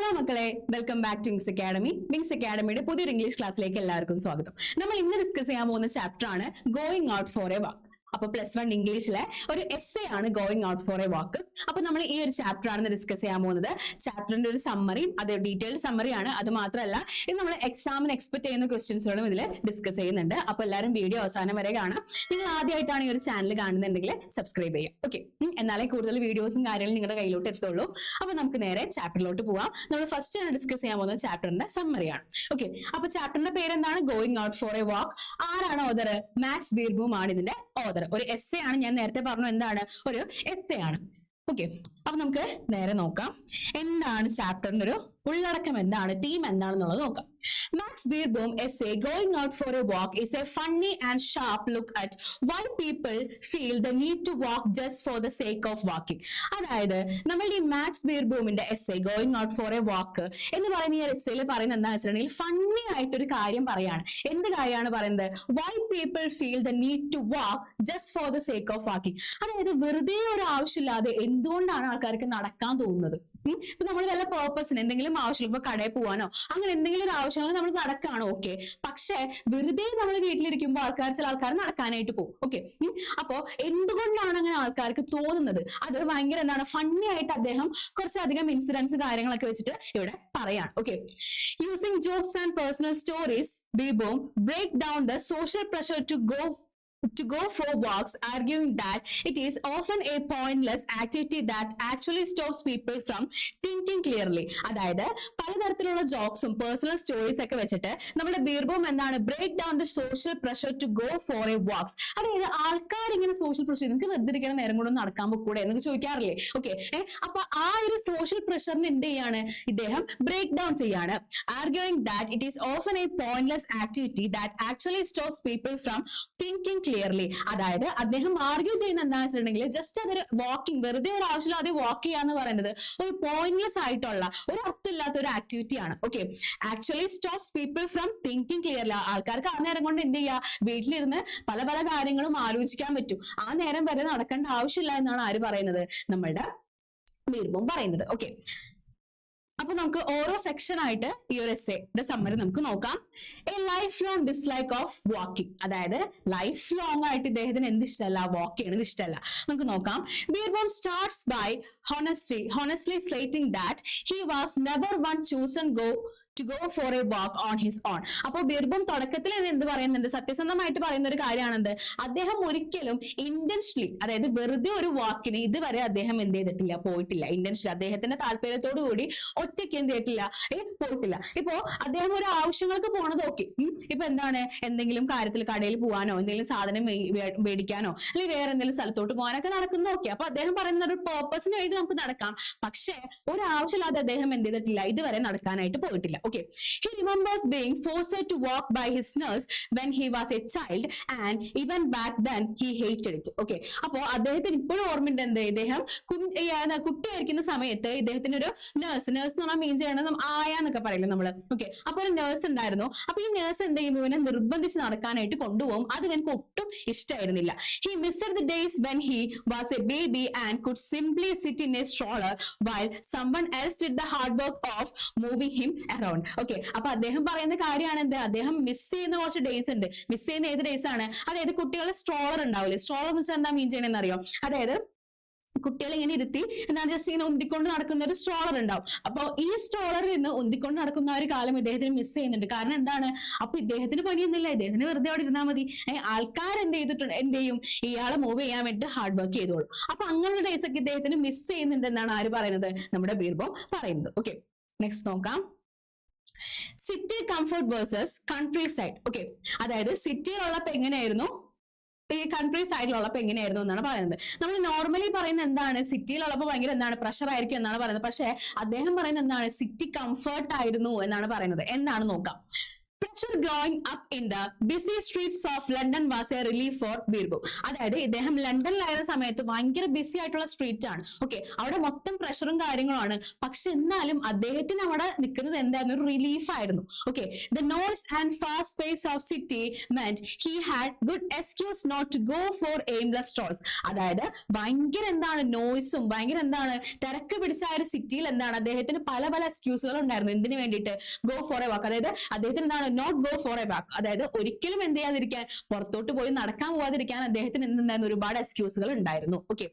Hello മക്കളെ, welcome back to Wings Academy. Wings അക്കാഡമിയുടെ പുതിയൊരു ഇംഗ്ലീഷ് ക്ലാസ്സിലേക്ക് എല്ലാവർക്കും സ്വാഗതം. നമ്മൾ ഇന്ന് ഡിസ്കസ് ചെയ്യാൻ പോകുന്ന ചാപ്റ്റർ ആണ് ഗോയിങ് ഔട്ട് ഫോർ എ വാക്ക്. അപ്പൊ +1 ഇംഗ്ലീഷിലെ ഒരു എസ്സേ ആണ് ഗോയിങ് ഔട്ട് ഫോർ എ വാക്ക്. അപ്പൊ നമ്മൾ ഈ ഒരു ചാപ്റ്റർ ആണ് ഡിസ്കസ് ചെയ്യാൻ പോകുന്നത്. ചാപ്റ്ററിന്റെ ഒരു സമ്മറി, അത് ഡീറ്റെയിൽഡ് സമ്മറി ആണ്. അത് മാത്രമല്ല ഇത് നമ്മൾ എക്സാമിന് എക്സ്പെക്ട് ചെയ്യുന്ന ക്വസ്റ്റ്യൻസുകളും ഇതിൽ ഡിസ്കസ് ചെയ്യുന്നുണ്ട്. അപ്പൊ എല്ലാവരും വീഡിയോ അവസാനം വരെ കാണാം. നിങ്ങൾ ആദ്യമായിട്ടാണ് ഈ ഒരു ചാനൽ കാണുന്നുണ്ടെങ്കിൽ സബ്സ്ക്രൈബ് ചെയ്യാം. ഓക്കെ, എന്നാലേ കൂടുതൽ വീഡിയോസും കാര്യങ്ങളും നിങ്ങളുടെ കയ്യിലോട്ട് എത്തുള്ളൂ. അപ്പൊ നമുക്ക് നേരെ ചാപ്റ്ററിലോട്ട് പോവാം. നമ്മൾ ഫസ്റ്റ് ആണ് ഡിസ്കസ് ചെയ്യാൻ പോകുന്നത് ചാപ്റ്ററിന്റെ സമ്മറിയാണ്. ഓക്കെ, അപ്പൊ ചാപ്റ്ററിന്റെ പേര് എന്താണ്? ഗോയിങ് ഔട്ട് ഫോർ എ വാക്ക്. ആരാണ് ഓതർ? മാക്സ് ബീർബൂം ആണ് ഇതിന്റെ ഓതർ. ഒരു എസ്സേ ആണ്. ഞാൻ നേരത്തെ പറഞ്ഞു എന്താണ്, ഒരു എസ്സേ ആണ്. ഓക്കെ, അപ്പൊ നമുക്ക് നേരെ നോക്കാം എന്താണ് ചാപ്റ്ററിന്റെ ഒരു ഉള്ളടക്കം, എന്താണ് തീം എന്താണെന്നുള്ളത് നോക്കാം. Max Beerbohm essay Going Out for a Walk is a funny and sharp look at why people feel the need to walk just for the sake of walking. അതായത് നമ്മൾ ഈ max ബീർബൂമിന്റെ essay Going Out for a Walk എന്ന് പറയുന്ന ഈ എസ്സേയിൽ പറയുന്നത് എന്താണെന്ന് വെച്ചിട്ടുണ്ടെങ്കിൽ funny ആയിട്ടൊരു കാര്യം പറയാണ്. എന്ത് കാര്യമാണ് പറയുന്നത്? why people feel the need to walk just for the sake of walking. അതായത് വെറുതെ ഒരു ആവശ്യമില്ലാതെ എന്തുകൊണ്ടാണ് ആൾക്കാർക്ക് നടക്കാൻ തോന്നുന്നത്? ഇപ്പൊ നമ്മൾ വല്ല പേർപ്പസിന് എന്തെങ്കിലും ആവശ്യം, ഇപ്പൊ കടയിൽ പോകാനോ അങ്ങനെ എന്തെങ്കിലും ഒരു ആവശ്യങ്ങൾ നമ്മൾ നടക്കാണോ? ഓക്കെ, പക്ഷെ വെറുതെ നമ്മൾ വീട്ടിലിരിക്കുമ്പോൾ ചില ആൾക്കാർ നടക്കാനായിട്ട് പോകും. ഓക്കെ, അപ്പോ എന്തുകൊണ്ടാണ് അങ്ങനെ ആൾക്കാർക്ക് തോന്നുന്നത്? അത് ഭയങ്കര എന്താണ്, ഫണ്ണി ആയിട്ട് അദ്ദേഹം കുറച്ചധികം ഇൻസിഡൻസ് കാര്യങ്ങളൊക്കെ വെച്ചിട്ട് ഇവിടെ പറയാണ്. Okay, using jokes and personal stories Beerbohm break down the social pressure to go for walks, arguing that it is often a pointless activity that actually stops people from thinking clearly. അതായത് പലതരത്തിലുള്ള ജോക്സും personal stories ഒക്കെ വെച്ചിട്ട് നമ്മുടെ Beerbohm എന്താണ്, break down the social pressure to go for a walks. അതായത് ആൾക്കാർ ഇങ്ങനെ social pressure, നിങ്ങൾക്ക് വെറുതെ ഇരിക്കണ നേരം കൂടെ നടക്കാൻ പോകൂടെ എന്നൊക്കെ ചോദിക്കാറില്ലേ? ഓക്കെ, അപ്പൊ ആ ഒരു സോഷ്യൽ പ്രഷറിന് എന്ത് ചെയ്യാണ് ഇദ്ദേഹം? ബ്രേക്ക് ഡൗൺ ചെയ്യാണ്. arguing that it is often a pointless activity that actually stops people from thinking clearly. അതായത് അദ്ദേഹം ആർഗ്യൂ ചെയ്യുന്ന എന്താണെന്ന് വെച്ചിട്ടുണ്ടെങ്കിൽ ജസ്റ്റ് അതൊരു വാക്കിംഗ്, വെറുതെ ഒരു ആവശ്യമില്ലാതെ വാക്ക് ചെയ്യാന്ന് പറയുന്നത് ഒരു പോയിന്റ്ലെസ് ആയിട്ടുള്ള ഒരു അർത്ഥമില്ലാത്ത ഒരു ആക്ടിവിറ്റി ആണ്. Okay, actually stops people from thinking clearly. ആൾക്കാർക്ക് ആ നേരം കൊണ്ട് എന്ത് ചെയ്യുക, വീട്ടിലിരുന്ന് പല പല കാര്യങ്ങളും ആലോചിക്കാൻ പറ്റും. ആ നേരം വരെ നടക്കേണ്ട ആവശ്യമില്ല എന്നാണ് ആര് പറയുന്നത്? നമ്മളുടെ ബീർബൂം പറയുന്നത്. ഓക്കെ, അപ്പൊ നമുക്ക് ഓരോ സെക്ഷൻ ആയിട്ട് ഈ ഒരു എസ്സേയുടെ സമ്മറി നമുക്ക് നോക്കാം. A life long dislike of walking. അതായത് ലൈഫ് ലോങ് ആയിട്ട് ഇദ്ദേഹത്തിന് എന്ത് ഇഷ്ടമല്ല? വാക്ക് ചെയ്യണത് ഇഷ്ടമല്ല. നമുക്ക് നോക്കാം. Beerbohm starts by honestly stating that he was never one chosen to go for a walk on his own. അപ്പൊ ബീർബൂം തുടക്കത്തിൽ എന്ത് പറയുന്നുണ്ട്? സത്യസന്ധമായിട്ട് പറയുന്ന ഒരു കാര്യമാണെന്ത്? അദ്ദേഹം ഒരിക്കലും ഇന്റൻഷനലി, അതായത് വെറുതെ ഒരു വാക്കിന് ഇതുവരെ അദ്ദേഹം എന്ത് ചെയ്തിട്ടില്ല, പോയിട്ടില്ല. ഇന്റൻഷനലി അദ്ദേഹത്തിന്റെ താല്പര്യത്തോടു കൂടി ഒറ്റയ്ക്ക് എന്ത് ചെയ്തിട്ടില്ല, പോയിട്ടില്ല. ഇപ്പോ അദ്ദേഹം ഒരു ആവശ്യങ്ങൾക്ക് പോണത് ഓക്കെ, ഇപ്പൊ എന്താണ്, എന്തെങ്കിലും കാര്യത്തിൽ കടയിൽ പോകാനോ എന്തെങ്കിലും സാധനം മേടിക്കാനോ അല്ലെങ്കിൽ വേറെ എന്തെങ്കിലും സ്ഥലത്തോട്ട് പോകാനൊക്കെ നടക്കുന്ന ഓക്കെ. അപ്പൊ അദ്ദേഹം പറയുന്ന ഒരു പേർപ്പസിന് വേണ്ടി നമുക്ക് നടക്കാം, പക്ഷെ ഒരു ആവശ്യമില്ലാതെ അദ്ദേഹം എന്ത് ചെയ്തിട്ടില്ല, ഇതുവരെ നടക്കാനായിട്ട് പോയിട്ടില്ല. Okay, he remembers being forced to walk by his nurse when he was a child and even back then he hated it. Okay, അപ്പോ അദ്ദേഹത്തിന് ഇപ്പോഴും ഓർമ്മയുണ്ട് എന്ത്, ഇദ്ദേഹം കുട്ടിയായിരിക്കുന്ന സമയത്ത് ഇദ്ദേഹത്തിന് ഒരു നേഴ്സ് എന്ന് പറഞ്ഞാൽ മീൻ ചെയ്യണത് ആയ എന്നൊക്കെ പറയില്ലേ നമ്മള്. ഓക്കെ, അപ്പൊ ഒരു നേഴ്സ് ഉണ്ടായിരുന്നു. അപ്പൊ ഈ നേഴ്സ് എന്ത് ചെയ്യും, ഇവനെ നിർബന്ധിച്ച് നടക്കാനായിട്ട് കൊണ്ടുപോകും. അത് എനിക്ക് ഒട്ടും ഇഷ്ടമായിരുന്നില്ല. He missed the days when he was a baby and could simply sit in a stroller while someone else did the hard work of moving him around. Okay, അപ്പൊ അദ്ദേഹം പറയുന്ന കാര്യമാണ് എന്ത്, അദ്ദേഹം മിസ് ചെയ്യുന്ന കുറച്ച് ഡേയ്സ് ഉണ്ട്. മിസ് ചെയ്യുന്ന ഏത് ഡേയ്സ് ആണ്? അതായത് കുട്ടികളുടെ സ്ട്രോളർ ഉണ്ടാവില്ലേ? സ്ട്രോളർ എന്ന് വെച്ചാൽ എന്താ മീൻ ചെയ്യണമെന്ന് അറിയോ? അതായത് കുട്ടികളെ ഇങ്ങനെ ഇരുത്തി എന്താണ് ജസ്റ്റ് ഇങ്ങനെ ഉന്തിക്കൊണ്ട് നടക്കുന്ന ഒരു സ്ട്രോളർ ഉണ്ടാവും. അപ്പൊ ഈ സ്ട്രോളറിൽ നിന്ന് ഉന്തിക്കൊണ്ട് നടക്കുന്ന ഒരു കാലം ഇദ്ദേഹത്തിന് മിസ് ചെയ്യുന്നുണ്ട്. കാരണം എന്താണ്, അപ്പൊ ഇദ്ദേഹത്തിന് പണിയൊന്നുമില്ല, ഇദ്ദേഹത്തിന് വെറുതെ അവിടെ ഇരുന്നാൽ മതി. ആൾക്കാർ എന്ത് ചെയ്യും, ഇയാളെ മൂവ് ചെയ്യാൻ വേണ്ടി ഹാർഡ് വർക്ക് ചെയ്തോളൂ. അപ്പൊ അങ്ങനെയുള്ള ഡേയ്സ് ഒക്കെ ഇദ്ദേഹത്തിന് മിസ് ചെയ്യുന്നുണ്ട് എന്നാണ് ആര് പറയുന്നത്? നമ്മുടെ ബീർബൂം പറയുന്നത്. ഓക്കെ, നെക്സ്റ്റ് നോക്കാം. City comfort versus country side. Okay, അതായത് സിറ്റിയിലുള്ളപ്പോ എങ്ങനെയായിരുന്നു, ഈ കൺട്രി സൈഡിലുള്ളപ്പോ എങ്ങനെയായിരുന്നു എന്നാണ് പറയുന്നത്. നമ്മൾ നോർമലി പറയുന്നത് എന്താണ്, സിറ്റിയിലുള്ളപ്പോ ഭയങ്കര എന്താണ്, പ്രഷർ ആയിരിക്കും എന്നാണ് പറയുന്നത്. പക്ഷെ അദ്ദേഹം പറയുന്നത് എന്താണ്, സിറ്റി കംഫർട്ട് ആയിരുന്നു എന്നാണ് പറയുന്നത്. എന്താണ് നോക്കാം. growing up in the busy streets of London was a relief for Birbal. അതായത് ഇദ്ദേഹം ലണ്ടനിലായിരുന്ന സമയത്ത് ഭയങ്കര ബിസി ആയിട്ടുള്ള സ്ട്രീറ്റ് ആണ്. ഓക്കെ, അവിടെ മൊത്തം പ്രഷറും കാര്യങ്ങളുമാണ്. പക്ഷെ എന്നാലും അദ്ദേഹത്തിന് അവിടെ നിൽക്കുന്നത് എന്തായിരുന്നു, ഒരു റിലീഫ് ആയിരുന്നു. Okay, the noise and fast pace of city meant he had good excuse not to go for aimless strolls. അതായത് ഭയങ്കര എന്താണ് നോയ്സും ഭയങ്കര എന്താണ് തിരക്ക് പിടിച്ച ആ ഒരു സിറ്റിയിൽ എന്താണ് അദ്ദേഹത്തിന് പല പല എക്സ്ക്യൂസുകൾ ഉണ്ടായിരുന്നു. എന്തിനു വേണ്ടിയിട്ട്? Go for a walk. അതായത് അദ്ദേഹത്തിന് എന്താണ് not go for a walk, അതായത് ഒരിക്കലും എന്ത് ചെയ്യാതിരിക്കാൻ, പുറത്തോട്ട് പോയി നടക്കാൻ പോവാതിരിക്കാൻ അദ്ദേഹത്തിന് എന്തുണ്ടായിരുന്നു, ഒരുപാട് എക്സ്ക്യൂസുകൾ ഉണ്ടായിരുന്നു. Okay,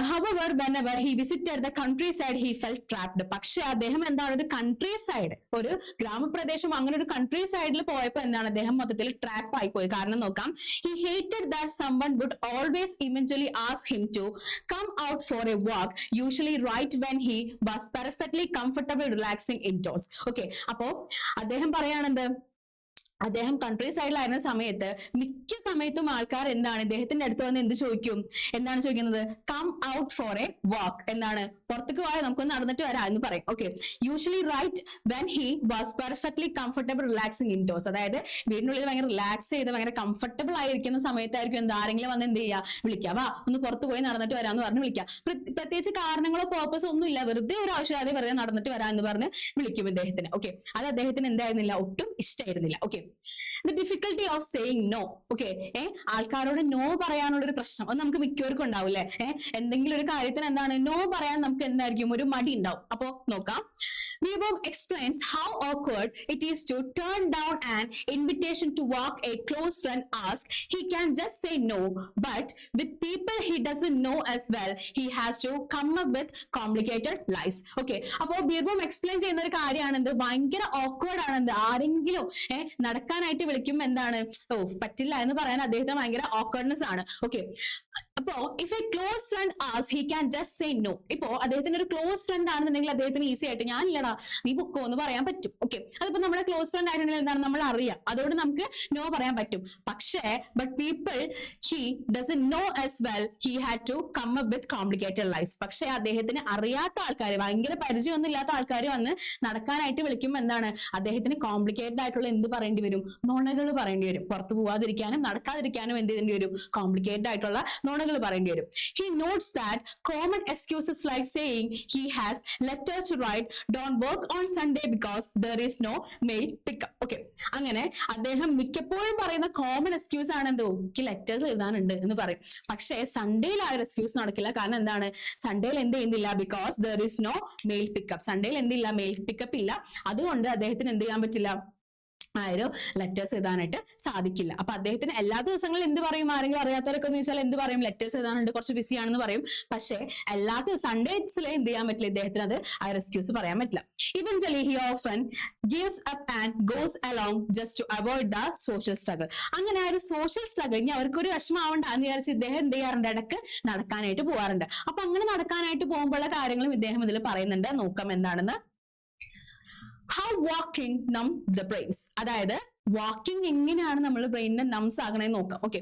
however whenever he visited the countryside he felt trapped. പക്ഷെ അദ്ദേഹം എന്താണ്, ഒരു കൺട്രി സൈഡ്, ഒരു ഗ്രാമപ്രദേശം, അങ്ങനെ ഒരു കൺട്രി സൈഡിൽ പോയപ്പോ എന്താണ് അദ്ദേഹം മൊത്തത്തിൽ ട്രാപ്പ് ആയി പോയി. കാരണം നോക്കാം, he hated that someone would always eventually ask him to come out for a walk, usually right when he was perfectly comfortable relaxing indoors. Okay, അപ്പോ അദ്ദേഹം പറയാണെന്ത്, അദ്ദേഹം കൺട്രി സൈഡിലായിരുന്ന സമയത്ത് മിക്ക സമയത്തും ആൾക്കാർ എന്താണ് ഇദ്ദേഹത്തിന്റെ അടുത്ത് വന്ന് എന്ത് ചോദിക്കും, എന്താണ് ചോദിക്കുന്നത്, come out for a walk, എന്താണ് പുറത്തേക്ക് പോയാൽ നമുക്കൊന്ന് നടന്നിട്ട് വരാം എന്ന് പറയും. Okay, usually right when he was perfectly comfortable relaxing indoors. അതായത് വീടിനുള്ളിൽ ഭയങ്കര റിലാക്സ് ചെയ്ത് ഭയങ്കര കംഫർട്ടബിൾ ആയിരിക്കുന്ന സമയത്തായിരിക്കും എന്താ ആരെങ്കിലും വന്ന് എന്ത് ചെയ്യുക, വിളിക്കുക, വാ ഒന്ന് പുറത്ത് പോയി നടന്നിട്ട് വരാന്ന് പറഞ്ഞ് വിളിക്കുക. പ്രത്യേകിച്ച് കാരണങ്ങളോ പേർപ്പസോ ഒന്നും ഇല്ല, വെറുതെ ഒരു ആവശ്യമില്ലാതെ വെറുതെ നടന്നിട്ട് വരാന്ന് പറഞ്ഞ് വിളിക്കും ഇദ്ദേഹത്തിന്. ഓക്കെ, അത് അദ്ദേഹത്തിന് എന്തായിരുന്നില്ല, ഒട്ടും ഇഷ്ടമായിരുന്നില്ല. Okay, the difficulty of saying no. Okay, ആൾക്കാരോട് നോ പറയാനുള്ള ഒരു പ്രശ്നം അത് നമുക്ക് മിക്കവർക്കും ഉണ്ടാവും അല്ലെ. എന്തെങ്കിലും ഒരു കാര്യത്തിന് എന്താണ് നോ പറയാൻ നമുക്ക് എന്തായിരിക്കും, ഒരു മടി ഉണ്ടാവും. അപ്പോ നോക്കാം, Vibhav explains how awkward it is to turn down an invitation to walk a close friend asks. He can just say no, but with people he doesn't know as well, he has to come up with complicated lies. Okay, അപ്പോ ബീർബം explain ചെയ്യുന്ന ഒരു കാര്യമാണെന്ത്, ഭയങ്കര awkward ആണെന്ത്, ആരെങ്കിലും നടക്കാനായിട്ട് വിളിക്കും, എന്താണ് ഓ പറ്റില്ല എന്ന് പറയാൻ അദ്ദേഹത്തിന് ഭയങ്കര awkwardness ആണ്. ഓക്കെ, അപ്പോ if a close friend as he can just say no. ഇപ്പോ അദ്ദേഹത്തിന് ഒരു ക്ലോസ് ഫ്രണ്ട് ആണെന്നുണ്ടെങ്കിൽ അദ്ദേഹത്തിന് ഈസി ആയിട്ട് ഞാനില്ലടാ നീ പൊക്കോ എന്ന് പറയാൻ പറ്റും. ഓക്കെ, അതിപ്പോ നമ്മുടെ ക്ലോസ് ഫ്രണ്ട് ആയിട്ടുണ്ടെങ്കിൽ എന്താണ് നമ്മൾ അറിയാം, അതുകൊണ്ട് നമുക്ക് നോ പറയാൻ പറ്റും. പക്ഷേ but people he doesn't know as well he had to come up with complicated lies. പക്ഷെ അദ്ദേഹത്തിന് അറിയാത്ത ആൾക്കാർ, ഭയങ്കര പരിചയമൊന്നും ഇല്ലാത്ത ആൾക്കാർ വന്ന് നടക്കാനായിട്ട് വിളിക്കുമ്പോൾ എന്താണ് അദ്ദേഹത്തിന് കോംപ്ലിക്കേറ്റഡ് ആയിട്ടുള്ള എന്ത് പറയേണ്ടി വരും, നുണകൾ പറയേണ്ടി വരും. പുറത്തു പോവാതിരിക്കാനും നടക്കാതിരിക്കാനും എന്ത് ചെയ്യേണ്ടി വരും, കോംപ്ലിക്കേറ്റഡ് ആയിട്ടുള്ള നുണകൾ പറയേണ്ടി വരും. He notes that common excuses like saying he has letters to write, don't work on Sunday because there is no mail pickup. Okay, അങ്ങനെ അദ്ദേഹം മിക്കപ്പോഴും പറയുന്ന കോമൺ എക്സ്ക്യൂസ് ആണ് എന്തോ, എനിക്ക് ലെറ്റേഴ്സ് എഴുതാനുണ്ട് എന്ന് പറയും. പക്ഷേ സൺഡേയിൽ ആ ഒരു എക്സ്ക്യൂസ് നടക്കില്ല. കാരണം എന്താണ്, സൺഡേയിൽ എന്ത് ചെയ്യുന്നില്ല, because there is no mail pickup. സൺഡേയിൽ എന്തില്ല, മെയിൽ പിക്കപ്പ് ഇല്ല. അതുകൊണ്ട് അദ്ദേഹത്തിന് എന്ത് ചെയ്യാൻ പറ്റില്ല, ആ ഒരു ലെറ്റേഴ്സ് എഴുതാനായിട്ട് സാധിക്കില്ല. അപ്പൊ അദ്ദേഹത്തിന് എല്ലാ ദിവസങ്ങളും എന്ത് പറയും, ആരെങ്കിലും അറിയാത്തവരൊക്കെ എന്ന് വെച്ചാൽ എന്ത് പറയും, ലെറ്റേഴ്സ് എഴുതാനുണ്ട്, കുറച്ച് ബിസി ആണെന്ന് പറയും. പക്ഷേ എല്ലാ സൺഡേസിൽ എന്ത് ചെയ്യാൻ പറ്റില്ല, ഇദ്ദേഹത്തിന് അത് ആ എക്സ്ക്യൂസ് പറയാൻ പറ്റില്ല. Eventually he often gives up and goes along just to avoid the social struggle. അങ്ങനെ ആ ഒരു സോഷ്യൽ സ്ട്രഗിൾ ഇനി അവർക്കൊരു വിഷമാവണ്ട എന്ന് വിചാരിച്ച് ഇദ്ദേഹം എന്ത് ചെയ്യാറുണ്ട്, ഇടയ്ക്ക് നടക്കാനായിട്ട് പോകാറുണ്ട്. അപ്പൊ അങ്ങനെ നടക്കാനായിട്ട് പോകുമ്പോഴുള്ള കാര്യങ്ങളും ഇദ്ദേഹം ഇതിൽ പറയുന്നുണ്ട്. നോക്കാം എന്താണെന്ന്. How walking numb the brains. അതായത് വാക്കിംഗ് എങ്ങനെയാണ് നമ്മൾ ബ്രെയിനിനെ നംസ് ആകണമെന്ന് നോക്കാം. Okay,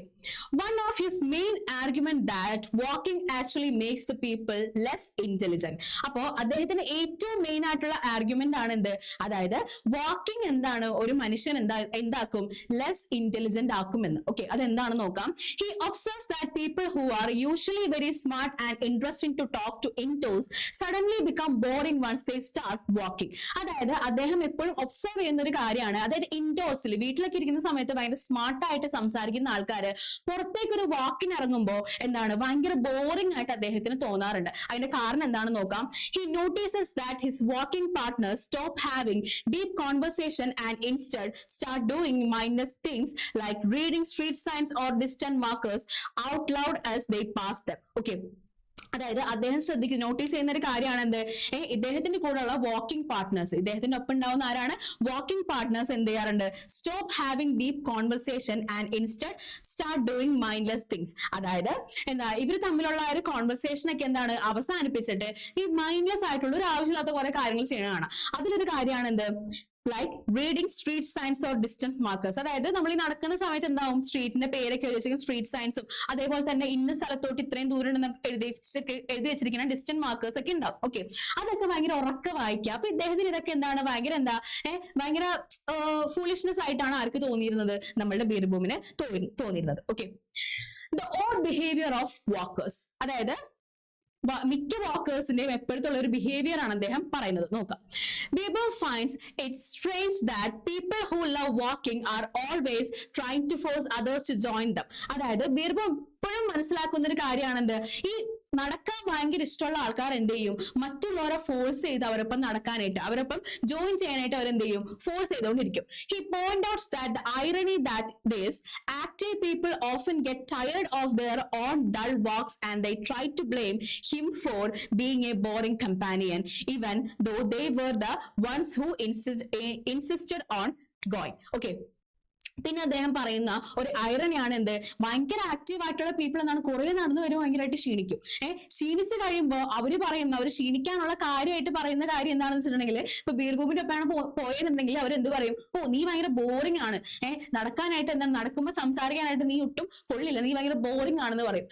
one of his main argument that walking actually makes the people less intelligent. അപ്പോ അദ്ദേഹത്തിന് ഏറ്റവും മെയിൻ ആയിട്ടുള്ള ആർഗ്യുമെന്റ് ആണ് എന്ത്, അതായത് വാക്കിംഗ് എന്താണ് ഒരു മനുഷ്യൻ എന്താക്കും, ലെസ് ഇന്റലിജന്റ് ആക്കുമെന്ന്. ഓക്കെ, അതെന്താണെന്ന് നോക്കാം. He observes that people who are usually very smart and interesting to talk to indoors suddenly become boring once they start walking. അതായത് അദ്ദേഹം എപ്പോഴും ഒബ്സർവ് ചെയ്യുന്ന ഒരു കാര്യമാണ്, അതായത് ഇൻഡോർസിൽ വീട്ടിലൊക്കെ ഇരിക്കുന്ന സമയത്ത് ഭയങ്കര സ്മാർട്ട് ആയിട്ട് സംസാരിക്കുന്ന ആൾക്കാര് പുറത്തേക്ക് ഒരു വാക്കിന് ഇറങ്ങുമ്പോൾ എന്താണ് ഭയങ്കര ബോറിംഗ് ആയിട്ട് അദ്ദേഹത്തിന് തോന്നാറുണ്ട്. അതിന്റെ കാരണം എന്താണെന്ന് നോക്കാം. He notices that his walking partners stop having deep conversation and instead start doing mindless things like reading street signs or distant markers out loud as they pass them. Okay, അതായത് അദ്ദേഹം notice ചെയ്യുന്ന ഒരു കാര്യമാണ് എന്ത്, ഇദ്ദേഹത്തിന്റെ കൂടെയുള്ള walking partners, ഇദ്ദേഹത്തിന്റെ ഒപ്പം ഉണ്ടാവുന്ന ആരാണ്, വാക്കിംഗ് പാർട്ട്നേഴ്സ് എന്ത് ചെയ്യാറുണ്ട്, stop having deep conversation and instead start doing mindless things. അതായത് എന്താ ഇവർ തമ്മിലുള്ള ഒരു കോൺവെർസേഷൻ ഒക്കെ എന്താണ് അവസാനിപ്പിച്ചിട്ട് ഈ മൈൻഡ്ലെസ് ആയിട്ടുള്ള ഒരു ആവശ്യമില്ലാത്ത കുറെ കാര്യങ്ങൾ ചെയ്യണതാണ്. അതിലൊരു കാര്യമാണ് എന്ത്, like reading street signs or distance markers. അതായത് നമ്മൾ ഈ നടക്കുന്ന സമയത്ത് എന്താവും, സ്ട്രീറ്റിന്റെ പേരൊക്കെ എഴുതി വെച്ചിരിക്കുന്ന സ്ട്രീറ്റ് സൈൻസും അതേപോലെ തന്നെ ഇന്ന സ്ഥലത്തോട്ട് ഇത്രയും ദൂരം ഉണ്ടെന്നൊക്കെ എഴുതി വെച്ചിരിക്കുന്ന ഡിസ്റ്റൻസ് മാർക്കേഴ്സ് ഒക്കെ ഉണ്ടാവും. ഓക്കെ, അതൊക്കെ ഭയങ്കര ഉറക്കെ വായിക്കുക. അപ്പൊ ഇദ്ദേഹത്തിന് ഇതൊക്കെ എന്താണ്, ഭയങ്കര ഭയങ്കര ഫൂളിഷ്നെസ് ആയിട്ടാണ് ആർക്ക് തോന്നിയിരുന്നത്, നമ്മളുടെ ബീർബൂമിന് തോന്നിയിരുന്നത്. Okay, the odd behaviour of walkers. അതായത് മിക്ക വാക്കേഴ്സിന്റെയും എപ്പോഴത്തുള്ള ഒരു ബിഹേവിയർ ആണ് അദ്ദേഹം പറയുന്നത്. നോക്കാം. Beerbohm finds its strange that people who love walking are always trying to force others to join them. അതായത് ബീർബോം എപ്പോഴും മനസ്സിലാക്കുന്ന ഒരു കാര്യമാണെന്ത്, ഈ നടക്കാൻ ഭയങ്കര ഇഷ്ടമുള്ള ആൾക്കാർ എന്ത് ചെയ്യും, മറ്റുള്ളവരെ ഫോഴ്സ് ചെയ്ത് അവരൊപ്പം നടക്കാനായിട്ട്, അവരൊപ്പം ജോയിൻ ചെയ്യാനായിട്ട് അവരെന്ത് ചെയ്യും, ഫോഴ്സ് ചെയ്തുകൊണ്ടിരിക്കും. He pointed out that the irony that this active people often get tired of their own dull walks and they try to blame him for being a boring companion, even though they were the ones who insisted on going. Okay, പിന്നെ അദ്ദേഹം പറയുന്ന ഒരു ഐറണിയാണ് എന്ത്, ഭയങ്കര active ആയിട്ടുള്ള people എന്താണ്, കുറെ നടന്നു വരുമ്പോൾ ഭയങ്കരമായിട്ട് ക്ഷീണിക്കും. ക്ഷീണിച്ച് കഴിയുമ്പോൾ അവർ ക്ഷീണിക്കാനുള്ള കാര്യമായിട്ട് പറയുന്ന കാര്യം എന്താണെന്ന് വെച്ചിട്ടുണ്ടെങ്കിൽ, ഇപ്പൊ ബീർബൂമിന്റെ ഒപ്പമാണ് പോയെന്നുണ്ടെങ്കിൽ അവരെന്ത് പറയും, ഓ നീ ഭയങ്കര ബോറിംഗ് ആണ്, നടക്കാനായിട്ട് എന്താണ്, നടക്കുമ്പോൾ സംസാരിക്കാനായിട്ട് നീ ഒട്ടും കൊള്ളില്ല, നീ ഭയങ്കര ബോറിംഗ് ആണെന്ന് പറയും.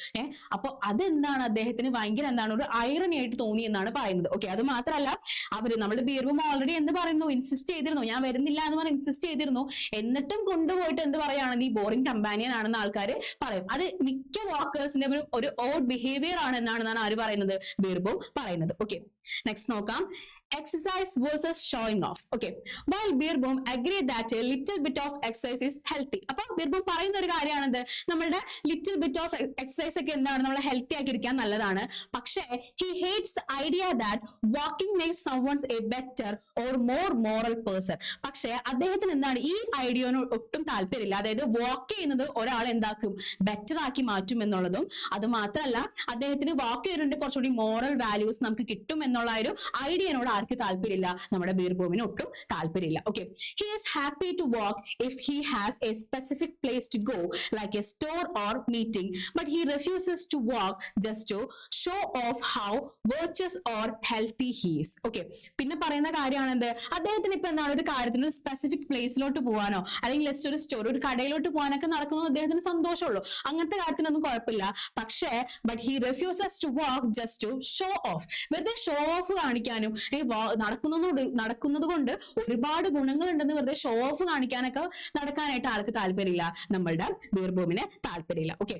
അപ്പൊ അതെന്താണ് അദ്ദേഹത്തിന് ഭയങ്കര ഒരു ഐറണി ആയിട്ട് തോന്നി എന്നാണ് പറയുന്നത്. ഓക്കെ, അത് മാത്രമല്ല നമ്മുടെ ബീർബൂം ഓൾറെഡി എന്ത് പറയുന്നു, ഇൻസിസ്റ്റ് ചെയ്തിരുന്നു, ഞാൻ വരുന്നില്ല എന്ന് പറഞ്ഞ് ഇൻസിസ്റ്റ് ചെയ്തിരുന്നു, എന്നിട്ടും കൊണ്ടുപോയിട്ട് എന്ത് പറയാണ്, നീ ബോറിംഗ് കമ്പാനിയൻ ആണെന്ന് ആൾക്കാർ പറയും. അത് മിക്ക വാക്കേഴ്സിന്റെ ഒരു ഓഡ് ബിഹേവിയർ ആണ് എന്നാണ് ആര് പറയുന്നത്, ബീർബോം പറയുന്നത്. ഓക്കെ, നെക്സ്റ്റ് നോക്കാം. Exercise versus showing off. Okay, while Beerbohm agreed that a little bit of exercise is healthy. അപ്പൊ ബീർബോം പറയുന്ന ഒരു കാര്യമാണെന്ത്, നമ്മളുടെ ലിറ്റിൽ ബിറ്റ് ഓഫ് എക്സസൈസ് ഒക്കെ എന്താണ്, നമ്മളെ ഹെൽത്തി ആക്കിയിരിക്കാൻ നല്ലതാണ്. പക്ഷേ he hates the idea that walking makes someone a better or more moral person. പക്ഷേ അദ്ദേഹത്തിന് എന്താണ്, ഈ ഐഡിയോനോട് ഒട്ടും താല്പര്യമില്ല. അതായത് വാക്ക് ചെയ്യുന്നത് ഒരാളെ എന്താക്കും, ബെറ്റർ ആക്കി മാറ്റും എന്നുള്ളതും, അത് മാത്രമല്ല അദ്ദേഹത്തിന് വാക്ക് ചെയ്തിട്ടുണ്ട് കുറച്ചുകൂടി മോറൽ വാല്യൂസ് നമുക്ക് കിട്ടും എന്നുള്ള ഒരു ഐഡിയനോട് ആർക്ക് താല്പര്യമില്ല, നമ്മുടെ ബീർബോമിന് ഒട്ടും താല്പര്യമില്ല. Okay, he is happy to walk if he has a specific place to go like a store or meeting, but he refuses to walk just to show off how virtuous or healthy he is. Okay, പിന്നെ പറയുന്ന കാര്യമാണെന്ത്, അദ്ദേഹത്തിന് ഇപ്പൊ എന്താണ്, ഒരു കാര്യത്തിന് ഒരു specific പ്ലേസിലോട്ട് പോകാനോ അല്ലെങ്കിൽ ജസ്റ്റ് ഒരു സ്റ്റോർ, ഒരു കടയിലോട്ട് പോകാനൊക്കെ നടക്കുന്നത് അദ്ദേഹത്തിന് സന്തോഷമുള്ളൂ, അങ്ങനത്തെ കാര്യത്തിനൊന്നും കുഴപ്പമില്ല. പക്ഷേ but he refuses to walk just to show off, വെറുതെ ഷോ ഓഫ് കാണിക്കാനും നടക്കുന്നത് കൊണ്ട് ഒരുപാട് ഗുണങ്ങൾ ഉണ്ടെന്ന് വെറുതെ ഷോ ഓഫ് കാണിക്കാനൊക്കെ നടക്കാനായിട്ട് ആർക്ക് താല്പര്യമില്ല, നമ്മളുടെ ബീർബോമിന് താല്പര്യമില്ല. Okay,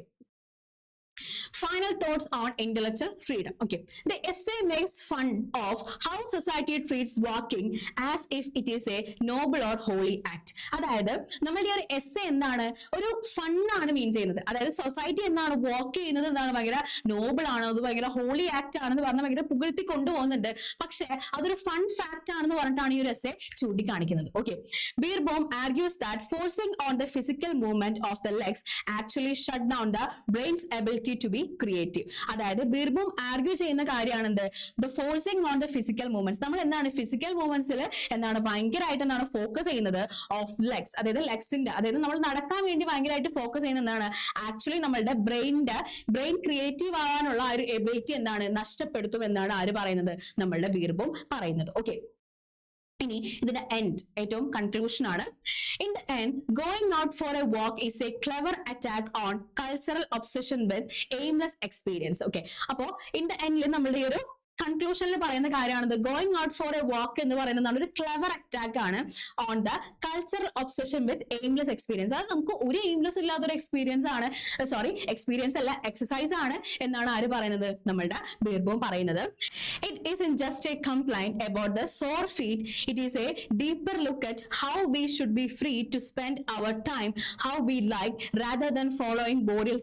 final thoughts on intellectual freedom. Okay, the essay makes fun of how society treats walking as if it is a noble or holy act. അതായത് നമ്മളുടെ ഒരു എസ്സേ എന്താണ്, ഒരു ഫണ്ണാണ് മീൻ ചെയ്യുന്നത്. അതായത് സൊസൈറ്റി എന്താണ്, വാക്ക് ചെയ്യുന്നത് എന്താണ്, ഭയങ്കര നോബിൾ ആണ്, അത് ഭയങ്കര ഹോളി ആക്ട് ആണെന്ന് പറഞ്ഞാൽ ഭയങ്കര പുകഴ്ത്തി കൊണ്ടുപോകുന്നുണ്ട്. പക്ഷെ അതൊരു ഫൺ ഫാക്ട് ആണെന്ന് പറഞ്ഞിട്ടാണ് ഈ ഒരു എസ്സേ ചൂണ്ടിക്കാണിക്കുന്നത്. Okay, Beerbohm argues that forcing on the physical movement of the legs actually shut down the brain's ability to be creative. അതായത് ബീർബോം ആർഗ്യൂ ചെയ്യുന്ന കാര്യമാണെന്ത്, the forcing on the physical movements. നമ്മൾ എന്താണ് ഫിസിക്കൽ മൂവ്മെന്റ്സിൽ എന്താണ് ഭയങ്കരമായിട്ട് എന്താണ് focus ചെയ്യുന്നത്, of legs, അതായത് ലെഗ്സിന്റെ, അതായത് നമ്മൾ നടക്കാൻ വേണ്ടി ഭയങ്കരമായിട്ട് ഫോക്കസ് ചെയ്യുന്ന എന്താണ്, ആക്ച്വലി നമ്മളുടെ ബ്രെയിൻ ക്രിയേറ്റീവ് ആവാനുള്ള ആ ഒരു എബിലിറ്റി എന്താണ് നഷ്ടപ്പെടുത്തും എന്നാണ് ആര് പറയുന്നത്, നമ്മളുടെ ബീർബോം പറയുന്നത്. ഓക്കെ, ഇനി ഇതിന്റെ എൻഡ്, ഏറ്റവും കൺക്ലൂഷൻ ആണ്. In the end, going out for a walk is A clever attack on cultural obsession with aimless experience. Okay, അപ്പോ ഇൻ ദ എൻഡിൽ നമ്മളുടെ ഈ ഒരു കൺക്ലൂഷനിൽ പറയുന്ന കാര്യമാണത്, ഗോയിങ് ഔട്ട് ഫോർ എ വാക്ക് എന്ന് പറയുന്നത് ഒരു ക്ലെവർ അറ്റാക്ക് ആണ് on the cultural obsession with aimless experience. അത് നമുക്ക് ഒരു എയിംലെസ് ഇല്ലാത്തൊരു എക്സ്പീരിയൻസ് ആണ്, എക്സ്പീരിയൻസ് അല്ല, എക്സസൈസ് ആണ് എന്നാണ് ആര് പറയുന്നത്, നമ്മളുടെ ബീർബോം പറയുന്നത്. It isn't just a complaint about the sore feet, it is a deeper look at how we should be free to spend our time how we like rather than following boring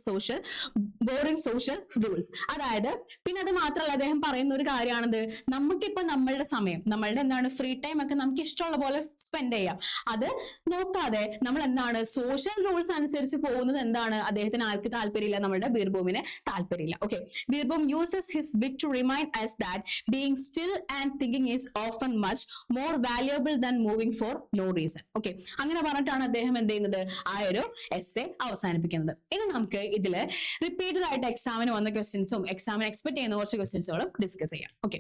social rules. അതായത് പിന്നെ അത് മാത്രമല്ല, അദ്ദേഹം പറയുന്ന ഒരു കാര്യമാണത്, നമുക്കിപ്പോ നമ്മളുടെ സമയം, നമ്മളുടെ എന്താണ് ഫ്രീ ടൈം ഒക്കെ നമുക്ക് ഇഷ്ടമുള്ള പോലെ സ്പെൻഡ് ചെയ്യാം. അത് നോക്കാതെ നമ്മൾ എന്താണ് സോഷ്യൽ റൂൾസ് അനുസരിച്ച് പോകുന്നത് എന്താണ് അദ്ദേഹത്തിന് ആർക്ക് താല്പര്യമില്ല, നമ്മളുടെ ബീർബോമിന് താല്പര്യമില്ല. Okay, Beerbohm uses his wit to remind us that being still and thinking is often much more valuable than moving for no reason. Okay, അങ്ങനെ പറഞ്ഞിട്ടാണ് അദ്ദേഹം എന്ത് ചെയ്യുന്നത്, ആ ഒരു എസ്സേ അവസാനിപ്പിക്കുന്നത്. ഇനി നമുക്ക് ഇതില് റിപ്പീറ്റഡ് ആയിട്ട് എക്സാമിന് വന്ന ക്വസ്റ്റ്യൻസും എക്സാമിന് എക്സ്പെക്ട് ചെയ്യുന്ന കുറച്ച് ക്വസ്റ്റ്യൻസുകളും ഡിസ്കസ് ചെയ്യാം. ഓക്കെ,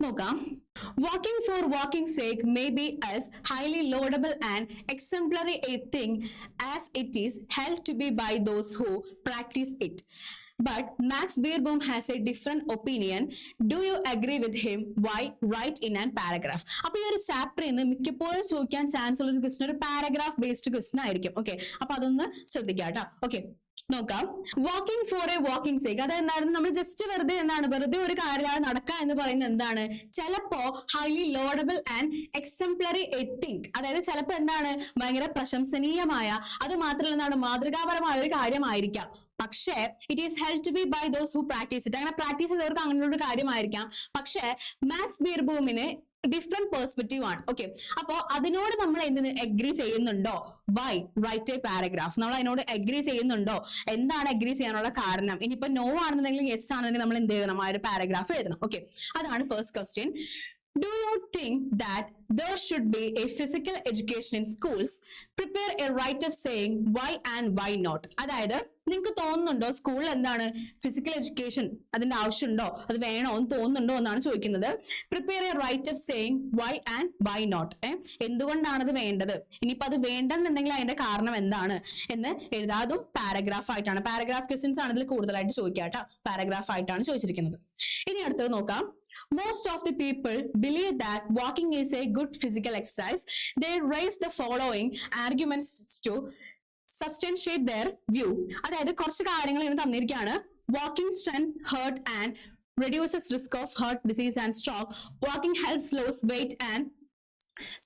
നോക്കാം. Walking for walking's sake may be as highly laudable and exemplary a thing as it is held to be by those who practice it. But Max Beerbohm has a different opinion. Do you agree with him? Why? Write in an paragraph. അപ്പൊ ഈ ഒരു ചാപ്റ്ററിൽ നിന്ന് മിക്കപ്പോഴും ചോദിക്കാൻ chance ഉള്ള ഒരു question ഒരു പാരഗ്രാഫ് ബേസ്ഡ് ക്വസ്റ്റൻ ആയിരിക്കും. ഓക്കെ, അപ്പൊ അതൊന്ന് ശ്രദ്ധിക്കാം കേട്ടോ. ഓക്കെ, നോക്കാം. Walking for a walking sake, അതെന്തായിരുന്നു, നമ്മൾ ജസ്റ്റ് വെറുതെ ഒരു കാര്യം നടക്കുക എന്ന് പറയുന്നത് എന്താണ്, ചിലപ്പോ ഹൈലി ലോഡബിൾ ആൻഡ് എക്സംപ്ലറി എത്തിങ്, അതായത് ചിലപ്പോ എന്താണ് ഭയങ്കര പ്രശംസനീയമായ, അത് മാത്രമല്ല എന്താണ് മാതൃകാപരമായ ഒരു കാര്യമായിരിക്കാം. പക്ഷേ it is held to be by those who practise it, അങ്ങനെ പ്രാക്ടീസ് ചെയ്തവർക്ക് അങ്ങനെയുള്ള ഒരു കാര്യമായിരിക്കാം. പക്ഷേ മാക്സ് ബീർബൂമിന് ഡിഫറെന്റ് പെർസ്പെക്റ്റീവ് ആണ്. ഓക്കെ, അപ്പോ അതിനോട് നമ്മൾ എന്തിന് എഗ്രി ചെയ്യുന്നുണ്ടോ? വൈ? Write a paragraph. നമ്മൾ അതിനോട് എഗ്രി ചെയ്യുന്നുണ്ടോ? എന്താണ് എഗ്രി ചെയ്യാനുള്ള കാരണം? ഇനിയിപ്പോ നോ ആണെന്നുണ്ടെങ്കിൽ യെസ് ആണെന്നുണ്ടെങ്കിൽ നമ്മൾ എന്ത് എഴുതണം? ആ ഒരു പാരഗ്രാഫ് എഴുതണം. ഓക്കെ, അതാണ് first question. Do you think that there should be a physical education in schools? Prepare a write-up saying why and why not. അതായത് നിങ്ങൾക്ക് തോന്നുന്നുണ്ടോ സ്കൂളിൽ എന്താണ് ഫിസിക്കൽ എഡ്യൂക്കേഷൻ അതിന്റെ ആവശ്യമുണ്ടോ, അത് വേണോ എന്ന് തോന്നുന്നുണ്ടോ എന്നാണ് ചോദിക്കുന്നത്. Prepare a write up saying why and why not. എന്തുകൊണ്ടാണ് അത് വേണ്ടത്, ഇനിയിപ്പോ അത് വേണ്ടെന്നുണ്ടെങ്കിൽ അതിന്റെ കാരണം എന്താണ് എന്ന് എഴുതാതും പാരഗ്രാഫ് ആയിട്ടാണ്. പാരഗ്രാഫ് ക്വസ്റ്റ്യൻസ് ആണ് ഇതിൽ കൂടുതലായിട്ട് ചോദിക്കുക കേട്ടോ. പാരഗ്രാഫ് ആയിട്ടാണ് ചോദിച്ചിരിക്കുന്നത്. ഇനി അടുത്തത് നോക്കാം. Most of the people believe that walking is a good physical exercise. They raise the following arguments to substantiate their view. അതായത് കുറച്ച് കാര്യങ്ങൾ ഇങ്ങനെ തന്നിരിക്കുകയാണ്. Walking strengthens heart and reduces risk of heart disease and stroke. Walking helps lose weight and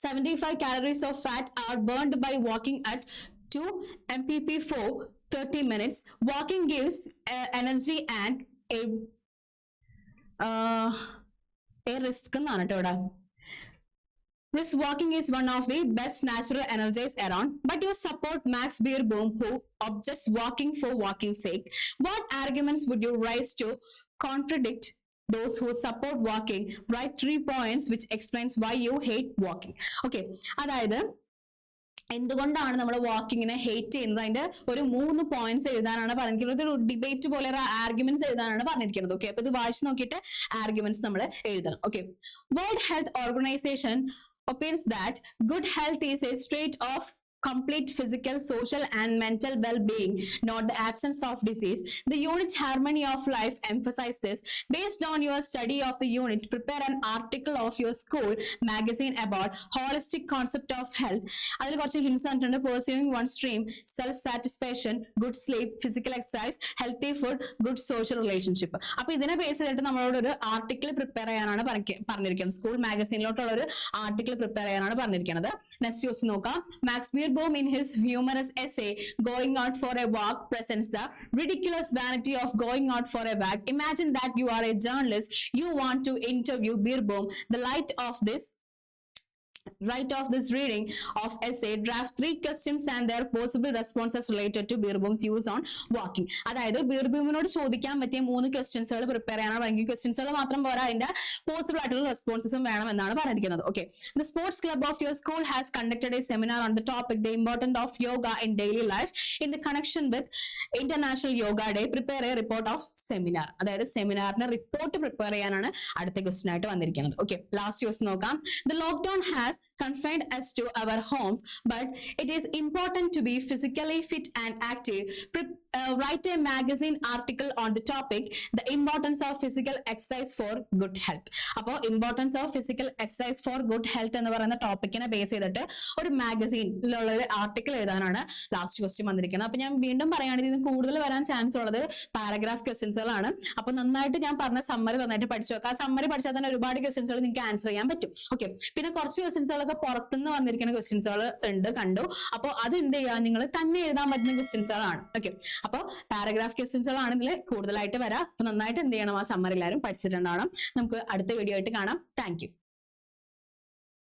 75 calories of fat are burned by walking at 2 mph for 30 minutes. Walking gives energy and a risk എന്നാണ് കേട്ടോ ഇവിടെ. Brisk walking is one of the best natural energies around, but you support Max Beerbohm who objects walking for walking's sake. What arguments would you raise to contradict those who support walking? Write 3 points which explains why you hate walking. Okay, അതായത് എന്തുകൊണ്ടാണ് നമ്മൾ വാക്കിങ്ങിനെ hate ചെയ്യുന്നത്, അതിന്റെ ഒരു 3 points എഴുതാനാണ് പറഞ്ഞിരിക്കുന്നത്. ഒരു debate പോലെ ആർഗ്യുമെന്റ്സ് എഴുതാനാണ് പറഞ്ഞിരിക്കുന്നത്. ഓക്കെ, അപ്പൊ ഇത് വായിച്ചു നോക്കിയിട്ട് ആർഗ്യുമെന്റ്സ് നമ്മൾ എഴുതണം. Okay, world health organisation opines that good health is a state of complete physical, social and mental well-being, not the absence of disease. The unit Harmony of Life emphasize this. Based on your study of the unit, prepare an article of your school magazine about holistic concept of health. അതിൽ കുറച്ച് hints തന്നിട്ടുണ്ട്. Pursuing one stream, self-satisfaction, good sleep, physical exercise, healthy food, good social relationship. അപ്പൊ ഇതിനെ base ചെയ്തിട്ട് നമ്മളോട് ഒരു article prepare ചെയ്യാനാണ് പറഞ്ഞിരിക്കുന്നത്. സ്കൂൾ മാഗസീനിലോട്ടുള്ള ഒരു ആർട്ടിക്കിൾ പ്രിപ്പയർ ചെയ്യാനാണ് പറഞ്ഞിരിക്കുന്നത്. നെക്സ്റ്റ് ക്വസ്റ്റ്യൻ നോക്കാം. Max Beerbohm in his humorous essay Going Out for a Walk presents the ridiculous vanity of going out for a walk. Imagine that you are a journalist, you want to interview Beerbohm. The light of this Write of this reading of essay, draft 3 questions and their possible responses related to Beerbohm's views on walking. അതായത് ബീർബൂമിനോട് ചോദിക്കാൻ പറ്റിയ 3 ക്വസ്റ്റ്യൻസുകൾ prepare ചെയ്യണം. അല്ലെങ്കിൽ ക്വസ്റ്റ്യൻസുകൾ മാത്രം പോരാ, അതിന്റെ possible ആയിട്ടുള്ള റെസ്പോൺസസും വേണം എന്നാണ് പറഞ്ഞിരിക്കുന്നത്. Okay, the sports club of your school has conducted a seminar on the topic the importance of yoga in daily life in the connection with International Yoga Day. Prepare a report of seminar. അതായത് സെമിനാറിന്റെ report prepare ചെയ്യാനാണ് അടുത്ത question ആയിട്ട് വന്നിരിക്കുന്നത്. Okay, last question നോക്കാം. The lockdown has confined us to our homes, but it is important to be physically fit and active. Write a magazine article on the topic the importance of physical exercise for good health. അപ്പോൾ importance of physical exercise for good health എന്ന് പറയുന്ന ടോപ്പിക്കിനെ base ചെയ്തിട്ട് ഒരു മാഗസീനിലുള്ള ഒരു article എഴുതാനാണ് last question വന്നിരിക്കുന്നത്. അപ്പൊ ഞാൻ വീണ്ടും പറയുകയാണെങ്കിൽ ഇതിന് കൂടുതൽ വരാൻ ചാൻസ് ഉള്ളത് പാരഗ്രാഫ് ക്വസ്റ്റ്യൻസുകളാണ്. അപ്പൊ നന്നായിട്ട് ഞാൻ പറഞ്ഞ സമ്മറി നന്നായിട്ട് പഠിച്ചു വെക്കുക. ആ സമ്മറി പഠിച്ചാൽ തന്നെ ഒരുപാട് ക്വസ്റ്റ്യൻസുകൾ നിങ്ങൾക്ക് ആൻസർ ചെയ്യാൻ പറ്റും. ഓക്കെ, പിന്നെ കുറച്ച് ക്വസ്റ്റ്യൻസുകളൊക്കെ പുറത്തുനിന്ന് വന്നിരിക്കുന്ന ക്വസ്റ്റ്യൻസുകൾ കണ്ടു. അപ്പോൾ അത് എന്ത് ചെയ്യുക, നിങ്ങൾ തന്നെ എഴുതാൻ പറ്റുന്ന ക്വസ്റ്റ്യൻസുകളാണ്. ഓക്കെ, അപ്പോൾ പാരഗ്രാഫ് ക്വസ്റ്റ്യൻസുകളാണ് ഇതിൽ കൂടുതലായിട്ട് വരാം. അപ്പൊ നന്നായിട്ട് എന്ത് ചെയ്യണം, ആ സമ്മറി എല്ലാവരും പഠിച്ചിട്ടുണ്ടാവണം. നമുക്ക് അടുത്ത വീഡിയോ ആയിട്ട് കാണാം. Thank you.